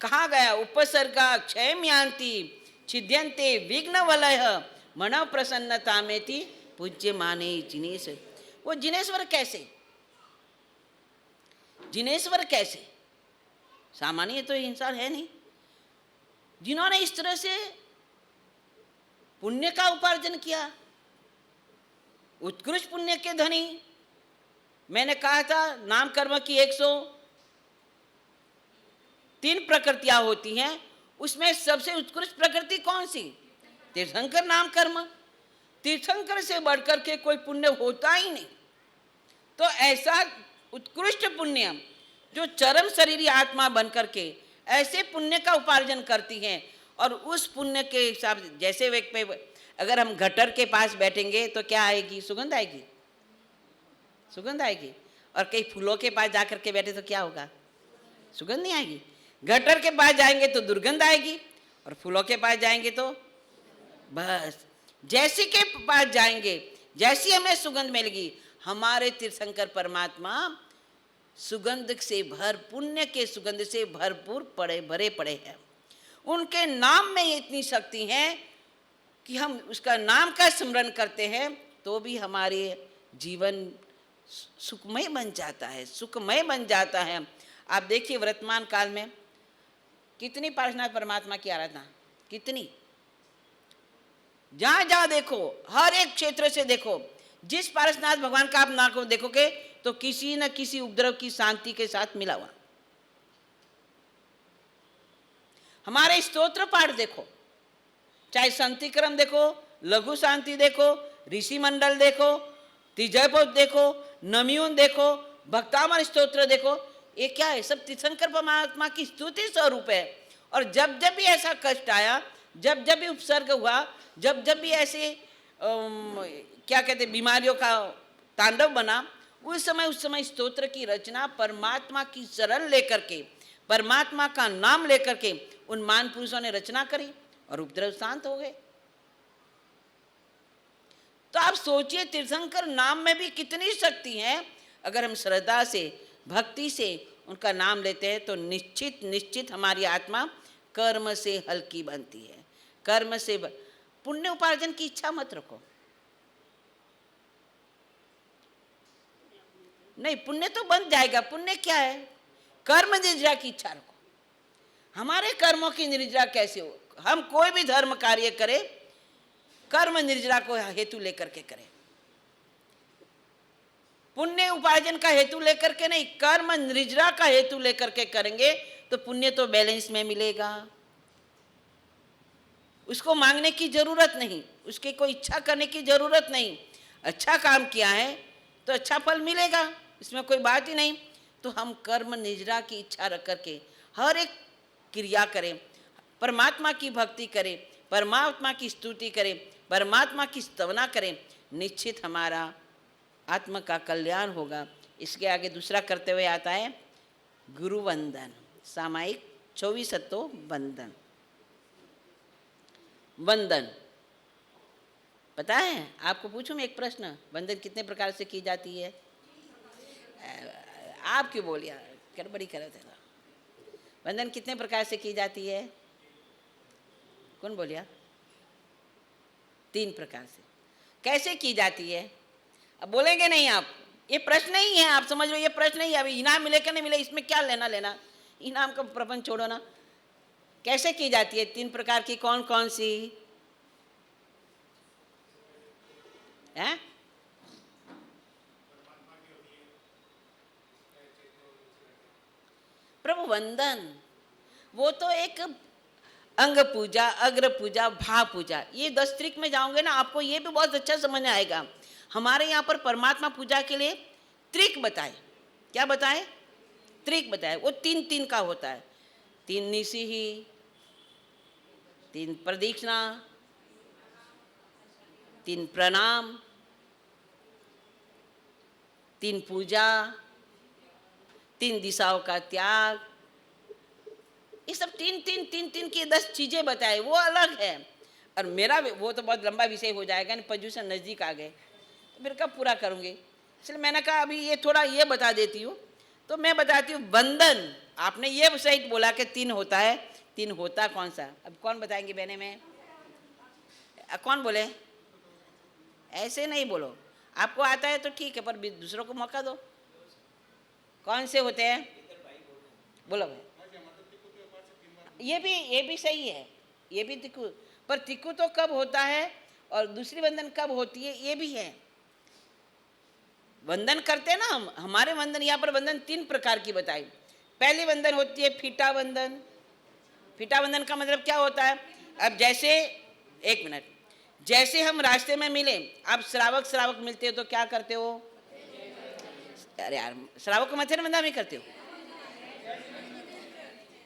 कहा गया उपसर्गा क्षयम्यांति छिद्यन्ते विघ्न वलय मन प्रसन्नता में थी पूज्य माने जिनेश। वो जिनेश्वर कैसे? जिनेश्वर कैसे? सामान्य तो इंसान है नहीं, जिन्होंने इस तरह से पुण्य का उपार्जन किया, उत्कृष्ट पुण्य के धनी। मैंने कहा था नाम कर्म की 103 प्रकृतियां होती हैं, उसमें सबसे उत्कृष्ट प्रकृति कौन सी? तीर्थंकर नाम कर्म। तीर्थंकर से बढ़कर के कोई पुण्य होता ही नहीं। तो ऐसा उत्कृष्ट पुण्य जो चरम शरीरी आत्मा बनकर के ऐसे पुण्य का उपार्जन करती हैं, और उस पुण्य के हिसाब से जैसे व्यक्ति पे अगर हम गटर के पास बैठेंगे तो क्या आएगी? सुगंध आएगी, सुगंध आएगी। और कई फूलों के पास जाकर के बैठे तो क्या होगा? सुगंध नहीं आएगी। गटर के पास जाएंगे तो दुर्गंध आएगी, और फूलों के पास जाएंगे तो बस जैसे के पास जाएंगे जैसी हमें सुगंध मिलेगी। हमारे तीर्थंकर परमात्मा सुगंध से भर, पुण्य के सुगंध से भरपूर पड़े भरे पड़े हैं। उनके नाम में इतनी शक्ति है कि हम उसका नाम का स्मरण करते हैं तो भी हमारे जीवन सुखमय बन जाता है, सुखमय बन जाता है। आप देखिए वर्तमान काल में कितनी पार्श्वनाथ परमात्मा की आराधना, कितनी, जहां जहां देखो, हर एक क्षेत्र से देखो, जिस पार्श्वनाथ भगवान का आप नाम को देखोगे तो किसी न किसी उपद्रव की शांति के साथ मिला हुआ। हमारे स्तोत्र पाठ देखो, चाहे शांतिक्रम देखो, लघु शांति देखो, ऋषि मंडल देखो, तिजयपोत देखो, नमियून देखो, भक्तामन स्तोत्र देखो, ये क्या है? सब तीर्थंकर परमात्मा की स्तुति स्वरूप है। और जब जब भी ऐसा कष्ट आया, जब जब भी उपसर्ग हुआ, जब जब भी ऐसे क्या कहते बीमारियों का तांडव बना, उस समय स्तोत्र की रचना परमात्मा की शरण लेकर के, परमात्मा का नाम लेकर के उन महान पुरुषों ने रचना करी और उपद्रव शांत हो गए। तो आप सोचिए तीर्थंकर नाम में भी कितनी शक्ति है। अगर हम श्रद्धा से, भक्ति से उनका नाम लेते हैं तो निश्चित निश्चित हमारी आत्मा कर्म से हल्की बनती है। कर्म से पुण्य उपार्जन की इच्छा मत रखो। नहीं, पुण्य तो बन जाएगा। पुण्य क्या है? कर्म निर्जरा की इच्छा रखो। हमारे कर्मों की निर्जरा कैसे हो? हम कोई भी धर्म कार्य करें, कर्म निर्जरा को हेतु लेकर के करें, पुण्य उपार्जन का हेतु लेकर के नहीं, कर्म निर्जरा का हेतु लेकर के करेंगे तो पुण्य तो बैलेंस में मिलेगा। उसको मांगने की जरूरत नहीं, उसकी कोई इच्छा करने की जरूरत नहीं। अच्छा काम किया है तो अच्छा फल मिलेगा, इसमें कोई बात ही नहीं। तो हम कर्म निर्जरा की इच्छा रख करके हर एक क्रिया करें, परमात्मा की भक्ति करें, परमात्मा की स्तुति करें, परमात्मा की स्तवना करें, निश्चित हमारा आत्मा का कल्याण होगा। इसके आगे दूसरा करते हुए आता है गुरु वंदन, सामायिक 24 वंदन। वंदन पता है? आपको पूछूं मैं एक प्रश्न, वंदन कितने प्रकार से की जाती है? आप क्यों बोलिए, गड़बड़ी कर रहे थे। वंदन कितने प्रकार से की जाती है? कौन बोलिया? 3 प्रकार से। कैसे की जाती है? अब बोलेंगे नहीं आप, ये प्रश्न नहीं है, आप समझ लो ये प्रश्न नहीं है। अभी इनाम मिले क्या नहीं मिले इसमें क्या लेना लेना, इनाम का प्रपंच छोड़ो ना। कैसे की जाती है? 3 प्रकार की कौन कौन सी है? प्रभु वंदन वो तो एक अंग पूजा, अग्र पूजा, भा पूजा, ये 10 त्रिक में जाओगे ना आपको ये भी बहुत अच्छा समझ में आएगा। हमारे यहाँ पर परमात्मा पूजा के लिए त्रिक बताए। क्या बताए? त्रिक बताए। वो 3 का होता है। 3 निसिही, 3 प्रदक्षिणा, 3 प्रणाम, 3 पूजा, 3 दिशाओं का त्याग। ये सब 3 की 10 चीजें बताए, वो अलग है। और मेरा वो तो बहुत लंबा विषय हो जाएगा, पर्युषण नजदीक आ गए तो फिर कब पूरा करूंगी, इसलिए मैंने कहा अभी ये थोड़ा ये बता देती हूँ तो मैं बताती हूँ बंधन। आपने ये सही बोला कि 3 होता है, 3 होता कौन सा? अब कौन बताएंगे बहने में? कौन बोले? ऐसे नहीं बोलो, आपको आता है तो ठीक है, पर दूसरों को मौका दो। कौन से होते हैं? बोलो भाई। ये भी सही है, ये भी तिक्कू, पर तिक्कू तो कब होता है और दूसरी वंदन कब होती है ये भी है। वंदन करते हैं ना हम, हमारे वंदन यहाँ पर वंदन 3 प्रकार की बताई। पहली वंदन होती है फीटा वंदन। फीटा वंदन का मतलब क्या होता है? अब जैसे, एक मिनट, जैसे हम रास्ते में मिले, आप श्रावक मिलते हो तो क्या करते हो? अरे यार, श्रावक को मथे वंदना में करते हो?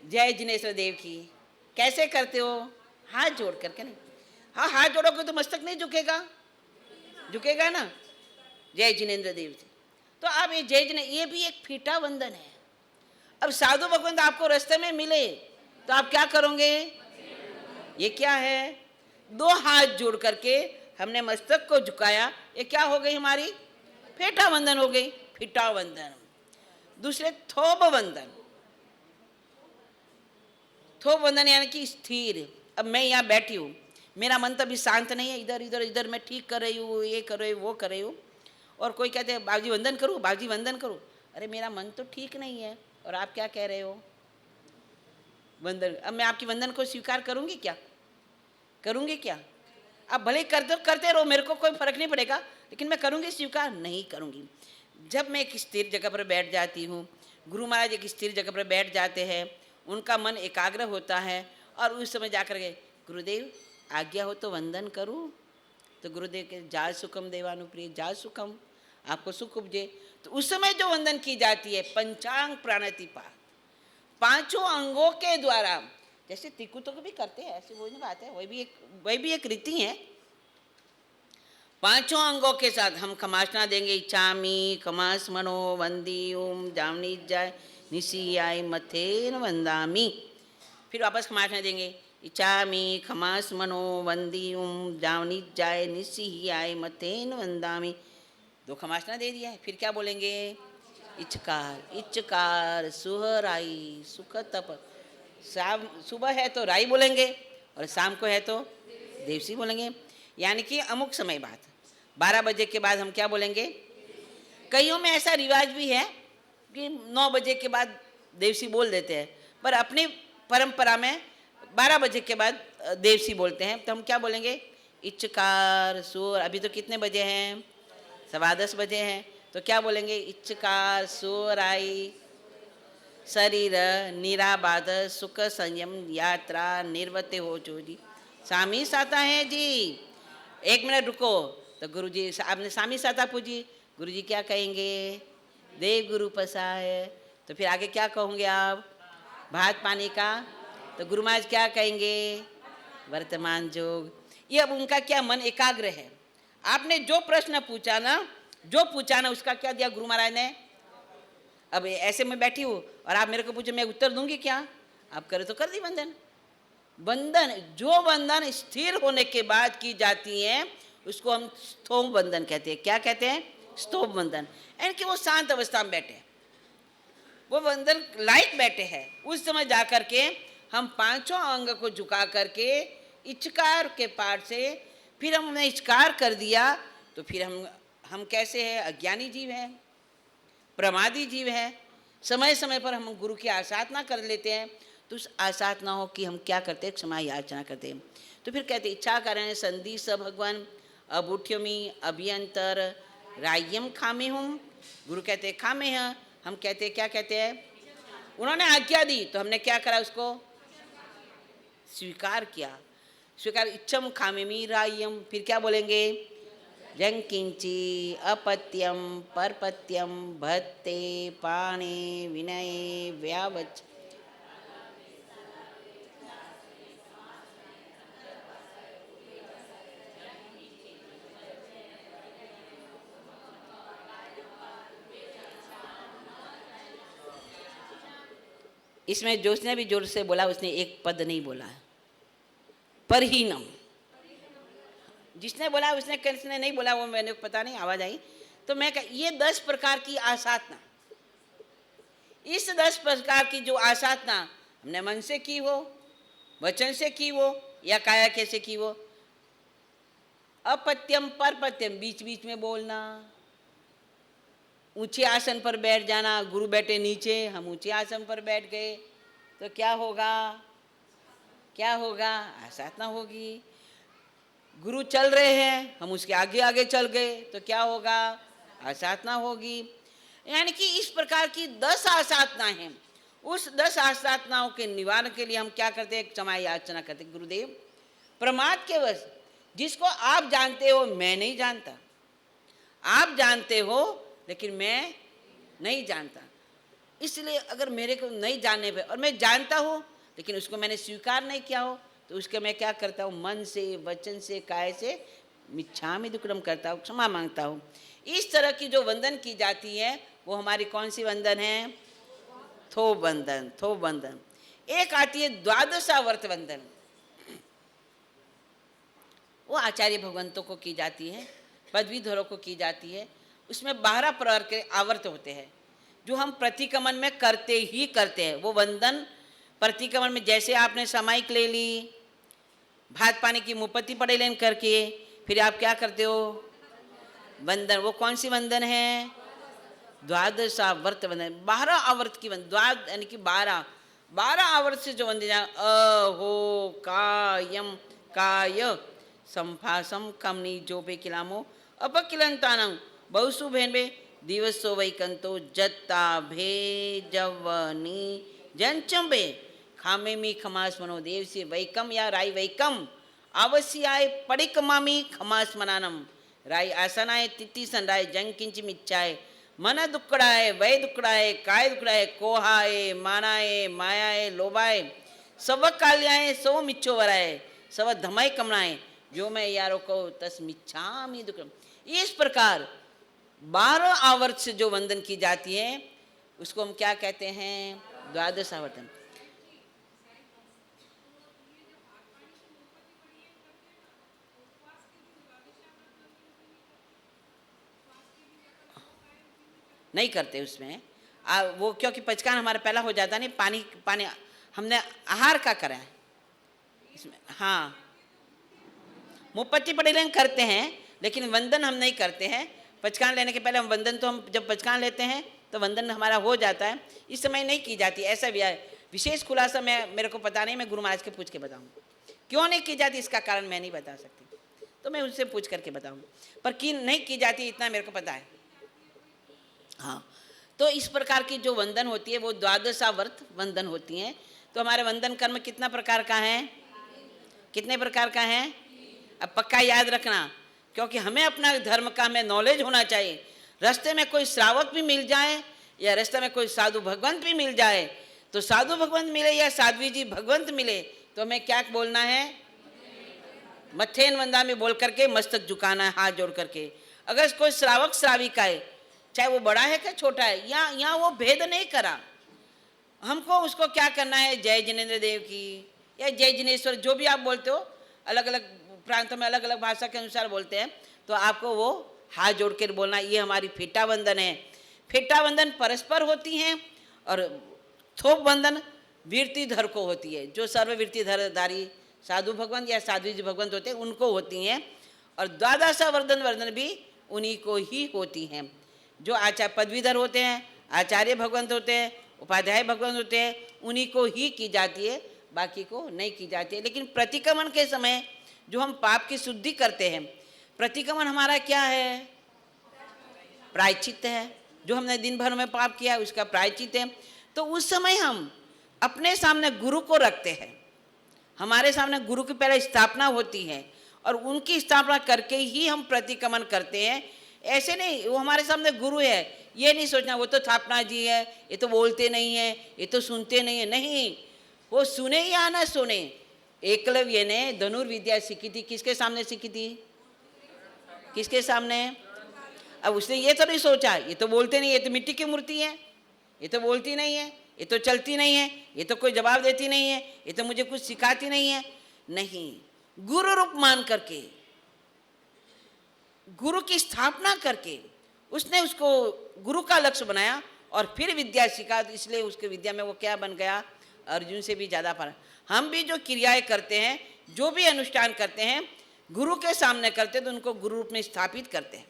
जय जिनेश्वर देव की कैसे करते हो? हाथ जोड़ करके नहीं। हाँ, हाथ जोड़ोगे तो मस्तक नहीं झुकेगा, झुकेगा ना, जय जिनेन्द्र देव जी। तो आप ये जय जिने, ये भी एक फीटा वंदन है। अब साधु भगवंत आपको रास्ते में मिले तो आप क्या करोगे? ये क्या है? 2 हाथ जोड़ करके हमने मस्तक को झुकाया, ये क्या हो गई? हमारी फेटा वंदन हो गई, फीटा वंदन। दूसरे थोब वंदन। थोब वंदन यानी कि स्थिर। अब मैं यहाँ बैठी हूँ, मेरा मन तो अभी शांत नहीं है, इधर इधर इधर मैं ठीक कर रही हूँ, ये कर रही हूँ, वो कर रही हूँ, और कोई कहते हैं बाबूजी वंदन करूँ, बाबूजी वंदन करूँ। अरे मेरा मन तो ठीक नहीं है, और आप क्या कह रहे हो? वंदन। अब मैं आपकी वंदन को स्वीकार करूँगी क्या? करूँगी क्या? आप भले करते रहो, मेरे को कोई फर्क नहीं पड़ेगा, लेकिन मैं करूँगी स्वीकार? नहीं करूँगी। जब मैं एक स्थिर जगह पर बैठ जाती हूँ, गुरु महाराज एक स्थिर जगह पर बैठ जाते हैं, उनका मन एकाग्र होता है, और उस समय जाकर के गुरुदेव आज्ञा हो तो वंदन करूँ, तो गुरुदेव के जा सुखम देवानुप्रिय, जा सुखम, आपको सुख उपजे। तो उस समय जो वंदन की जाती है पंचांग प्राणातिपात, 5 अंगों के द्वारा, जैसे तिक्कू तो भी करते हैं, ऐसी वही बात है, वही भी एक रीति है। 5 अंगों के साथ हम खमासना देंगे, इच्छामी खमास मनो वंदी ओम जामनी जाय निशी आय मथेन वंदामी। फिर वापस खमासना देंगे, इच्छामी खमास मनो वंदी ओम जामनी जाय निशी आय मथेन वंदामी। 2 खमासना दे दिया है। फिर क्या बोलेंगे? इचकार, इचकार सुहराई सुख तप। शाम सुबह है तो राई बोलेंगे, और शाम को है तो देवसी बोलेंगे। यानी कि अमुक समय बाद 12 बजे के बाद हम क्या बोलेंगे? कईयों में ऐसा रिवाज भी है कि 9 बजे के बाद देवसी बोल देते हैं, पर अपनी परंपरा में 12 बजे के बाद देवसी बोलते हैं। तो हम क्या बोलेंगे? इचकार सुर। अभी तो कितने बजे हैं? 10:15 बजे हैं, तो क्या बोलेंगे? इचकार सुराई शरीर निराबाध सुख संयम यात्रा निर्वते हो जो जी। सामी साता है जी। 1 मिनट रुको, तो गुरु जी आपने सामी साता पूजी, गुरु जी क्या कहेंगे? देव गुरु पसाय। तो फिर आगे क्या कहोगे आप? भात पानी का। तो गुरु महाराज क्या कहेंगे? वर्तमान जोग। ये अब उनका क्या मन एकाग्र है। आपने जो प्रश्न पूछा ना, उसका क्या दिया गुरु महाराज ने? अब ऐसे मैं बैठी हूँ और आप मेरे को पूछे, मैं उत्तर दूंगी क्या? आप करे तो कर दी वंदन। वंदन, जो वंदन स्थिर होने के बाद की जाती है उसको हम स्तोम वंदन कहते हैं। क्या कहते हैं? स्तोम वंदन। यानी कि वो शांत अवस्था में बैठे, वो वंदन लाइट बैठे हैं, उस समय जा करके हम 5 अंग को झुका करके इचकार के पाठ से फिर हमने इचकार कर दिया, तो फिर हम कैसे हैं? अज्ञानी जीव हैं, प्रमादी जीव है। समय समय पर हम गुरु की आसाधना कर लेते हैं, तो उस आसाधना हो कि हम क्या करते हैं? क्षमा याचना करते हैं। तो फिर कहते इच्छा कारण संधि स भगवान अबुठ्यमी अभियंतर रायम खामे हूँ। गुरु कहते हैं खामे हैं, हम कहते हैं क्या कहते हैं? उन्होंने आज्ञा दी तो हमने क्या करा? उसको स्वीकार किया। स्वीकार इच्छम खामेमी रायम। फिर क्या बोलेंगे? जंकिंची अपत्यम परपत्यम भत्ते पाणे विनय व्यावच। इसमें जो उसने भी जोर से बोला, उसने एक पद नहीं बोला, परहीनम। जिसने बोला उसने किसने नहीं बोला, वो मैंने पता नहीं, आवाज आई तो मैं ये 10 प्रकार की आसाधना, इस 10 प्रकार की जो आसाधना हमने मन से की हो, वचन से की हो या काया कैसे की हो, अपत्यम परपत्यम, बीच बीच में बोलना, ऊंचे आसन पर बैठ जाना, गुरु बैठे नीचे, हम ऊंचे आसन पर बैठ गए तो क्या होगा, क्या होगा, आसाधना होगी। गुरु चल रहे हैं, हम उसके आगे आगे चल गए तो क्या होगा, आसाधना होगी। यानी कि इस प्रकार की 10 आसाधनाएं हैं। उस 10 आसाधनाओं के निवारण के लिए हम क्या करते हैं, क्षमा याचना करते हैं। गुरुदेव, प्रमाद के वश जिसको आप जानते हो मैं नहीं जानता, आप जानते हो लेकिन मैं नहीं जानता, इसलिए अगर मेरे को नहीं जानने पे और मैं जानता हूँ लेकिन उसको मैंने स्वीकार नहीं किया हो तो उसके मैं क्या करता हूँ, मन से, वचन से, काय से मिच्छामि दुक्कडम करता हूँ, क्षमा मांगता हूँ। इस तरह की जो वंदन की जाती है वो हमारी कौन सी वंदन है, थो वंदन, थो वंदन। एक आती है द्वादशावर्त वंदन, वो आचार्य भगवंतों को की जाती है, पदवीधरों को की जाती है। उसमें 12 प्रकार के आवर्त होते हैं जो हम प्रतिक्रमण में करते ही करते हैं। वो वंदन प्रतिक्रमण में जैसे आपने सामायिक ले ली, भात पानी की मुपत्ति पड़े लेन करके, फिर आप क्या करते हो, वंदन। वो कौन सी वंदन है, द्वादशावर्त वंदन, 12 आवर्त की वंदन। द्वाद यानी कि 12 आवर्त से जो वंदन, अहो कायम काय संभासम कमनी जोबे किलामो अपकिलंतानं बहुसु भेनबे दिवसो वैकंतो जत्ता भे जवनी जनचंबे खामे मी खमास मनो देव से वैकम या राई वैकम आवश्याय पड़िकमामी खमास मनानम राई आसनाय तिथि संडाय जंग किंच मिच्छाय मन दुक्कड़ाए वै दुक्कड़ाए काय दुक्कड़ाए कोहाए मानाए मायाए लोभाए सब काल्याए सो मिच्छो वराए सब धमाय कमनाए जो मैं यारों को तस मिच्छामि दुक्कड़म। इस प्रकार 12 आवर्त से जो वंदन की जाती है उसको हम क्या कहते हैं, द्वादश आवर्तन। नहीं करते उसमें वो, क्योंकि पचकान हमारा पहला हो जाता नहीं, पानी पानी हमने आहार का करा है इसमें। हाँ, मुपत्ति पड़ेलेन करते हैं लेकिन वंदन हम नहीं करते हैं। पचकान लेने के पहले हम वंदन, तो हम जब पचकान लेते हैं तो वंदन हमारा हो जाता है, इस समय नहीं की जाती। ऐसा भी है, विशेष खुलासा मैं, मेरे को पता नहीं, मैं गुरु महाराज के पूछ के बताऊँगा क्यों नहीं की जाती, इसका कारण मैं नहीं बता सकती, तो मैं उनसे पूछ करके बताऊँगा, पर की नहीं की जाती इतना मेरे को पता है। हाँ, तो इस प्रकार की जो वंदन होती है वो द्वादशावर्त वंदन होती हैं। तो हमारे वंदन कर्म कितना प्रकार का है, कितने प्रकार का है, अब पक्का याद रखना, क्योंकि हमें अपना धर्म का हमें नॉलेज होना चाहिए। रास्ते में कोई श्रावक भी मिल जाए या रास्ते में कोई साधु भगवंत भी मिल जाए, तो साधु भगवंत मिले या साध्वी जी भगवंत मिले तो हमें क्या बोलना है, मथेन वंदा में बोल करके मस्तक झुकाना है, हाथ जोड़ करके। अगर कोई श्रावक श्राविका है, चाहे वो बड़ा है क्या छोटा है, यहाँ वो भेद नहीं करा, हमको उसको क्या करना है, जय जिनेन्द्र देव की या जय जिनेश्वर, जो भी आप बोलते हो, अलग अलग प्रांतों में अलग अलग भाषा के अनुसार बोलते हैं, तो आपको वो हाथ जोड़ कर बोलना। ये हमारी फेटा वंदन है। फेटा वंदन परस्पर होती हैं और थोप वंदन वीरतीधर को होती है, जो सर्ववीरतीधरधारी साधु भगवंत या साध्वी जी भगवंत होते हैं उनको होती हैं। और द्वादशावर्धन वर्धन भी उन्हीं को ही होती हैं। जो आचार्य पदवीधर होते हैं, आचार्य भगवंत होते हैं, उपाध्याय भगवंत होते हैं, उन्हीं को ही की जाती है, बाकी को नहीं की जाती है। लेकिन प्रतिक्रमण के समय जो हम पाप की शुद्धि करते हैं, प्रतिक्रमण हमारा क्या है, प्रायश्चित है। जो हमने दिन भर में पाप किया है उसका प्रायश्चित है। तो उस समय हम अपने सामने गुरु को रखते हैं, हमारे सामने गुरु की पहले स्थापना होती है और उनकी स्थापना करके ही हम प्रतिक्रमण करते हैं। ऐसे नहीं वो हमारे सामने गुरु है, ये नहीं सोचना वो तो स्थापना जी है, ये तो बोलते नहीं है, ये तो सुनते नहीं है। नहीं, वो सुने या ना सुने, एकलव्य ने धनुर्विद्या सीखी थी, किसके सामने सीखी थी, किसके सामने। अब उसने ये तो नहीं सोचा ये तो बोलते नहीं, ये तो मिट्टी की मूर्ति है, ये तो बोलती नहीं है, ये तो चलती नहीं है, ये तो कोई जवाब देती नहीं है, ये तो मुझे कुछ सिखाती नहीं है। नहीं, गुरु रूप मान करके, गुरु की स्थापना करके उसने उसको गुरु का लक्ष्य बनाया, और फिर विद्या सीखा, तो इसलिए उसके विद्या में वो क्या बन गया, अर्जुन से भी ज़्यादा पर। हम भी जो क्रियाएं करते हैं, जो भी अनुष्ठान करते हैं, गुरु के सामने करते हैं तो उनको गुरु रूप में स्थापित करते हैं।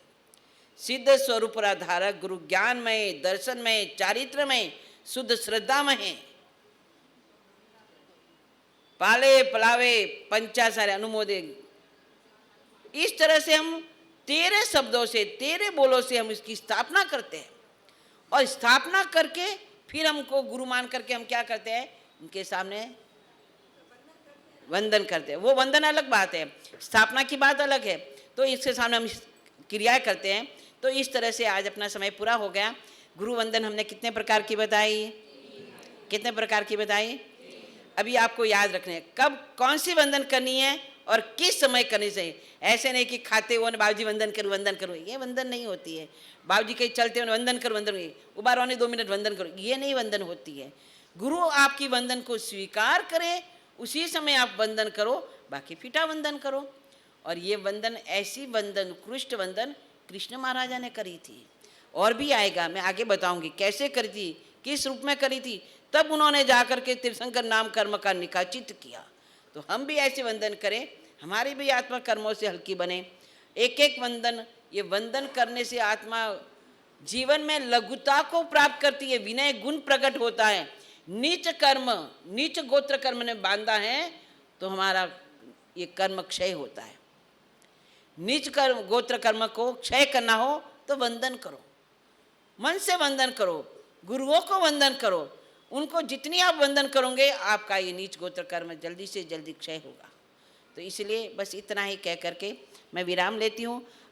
सिद्ध स्वरूप आधारक गुरु ज्ञानमय, दर्शनमय, चारित्रमय, शुद्ध श्रद्धामय, पाले पलावे पंचासारे अनुमोदे। इस तरह से हम तेरे शब्दों से, तेरे बोलों से हम इसकी स्थापना करते हैं, और स्थापना करके फिर हमको गुरु मान करके हम क्या करते हैं, उनके सामने वंदन करते हैं। वो वंदन अलग बात है, स्थापना की बात अलग है। तो इसके सामने हम क्रियाएं करते हैं। तो इस तरह से आज अपना समय पूरा हो गया। गुरु वंदन हमने कितने प्रकार की बताई, कितने प्रकार की बताई। अभी आपको याद रखना है कब कौन सी वंदन करनी है और किस समय करनी चाहिए। ऐसे नहीं कि खाते हुए बाबूजी वंदन करो, वंदन करो, ये वंदन नहीं होती है। बाबूजी कहीं चलते हुए वंदन करो, वंदन करो, उबार होने 2 मिनट वंदन करो, ये नहीं वंदन होती है। गुरु आपकी वंदन को स्वीकार करे, उसी समय आप वंदन करो, बाकी फिटा वंदन करो। और ये वंदन, ऐसी वंदन, उत्कृष्ट वंदन कृष्ण महाराजा ने करी थी। और भी आएगा, मैं आगे बताऊंगी कैसे करी थी, किस रूप में करी थी। तब उन्होंने जाकर के तीर्थंकर नाम कर्म का निकाचित किया। तो हम भी ऐसे वंदन करें, हमारी भी आत्मा कर्मों से हल्की बने। एक एक वंदन, ये वंदन करने से आत्मा जीवन में लघुता को प्राप्त करती है, विनय गुण प्रकट होता है। नीच कर्म, नीच गोत्र कर्म ने बांधा है तो हमारा ये कर्म क्षय होता है। नीच कर्म, गोत्र कर्म को क्षय करना हो तो वंदन करो, मन से वंदन करो, गुरुओं को वंदन करो। उनको जितनी आप वंदन करोगे, आपका ये नीच गोत्र कर्म जल्दी से जल्दी क्षय होगा। तो इसलिए बस इतना ही कह करके मैं विराम लेती हूँ।